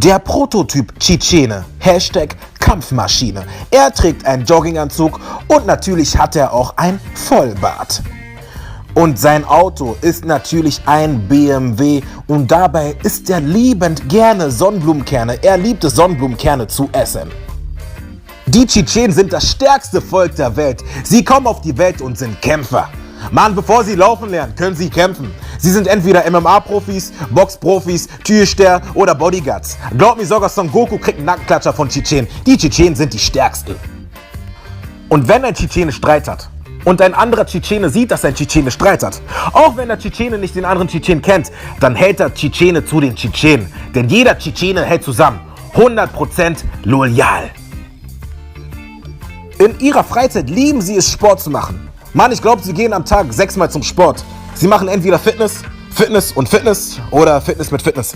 Der Prototyp Tschetschene, Hashtag Kampfmaschine. Er trägt einen Jogginganzug und natürlich hat er auch ein Vollbart. Und sein Auto ist natürlich ein BMW und dabei isst er liebend gerne Sonnenblumenkerne. Er liebt es, Sonnenblumenkerne zu essen. Die Tschetschenen sind das stärkste Volk der Welt. Sie kommen auf die Welt und sind Kämpfer. Mann, bevor sie laufen lernen, können sie kämpfen. Sie sind entweder MMA-Profis, Boxprofis, Türsteher oder Bodyguards. Glaub mir, sogar Son Goku kriegt einen Nackenklatscher von Tschetschenen. Die Tschetschenen sind die stärksten. Und wenn ein Tschetschene Streit hat und ein anderer Tschetschene sieht, dass ein Tschetschene Streit hat, auch wenn der Tschetschene nicht den anderen Tschetschenen kennt, dann hält der Tschetschene zu den Tschetschenen. Denn jeder Tschetschene hält zusammen. 100% loyal. In ihrer Freizeit lieben sie es, Sport zu machen. Mann, ich glaube, sie gehen am Tag 6-mal zum Sport. Sie machen entweder Fitness, Fitness und Fitness oder Fitness mit Fitness.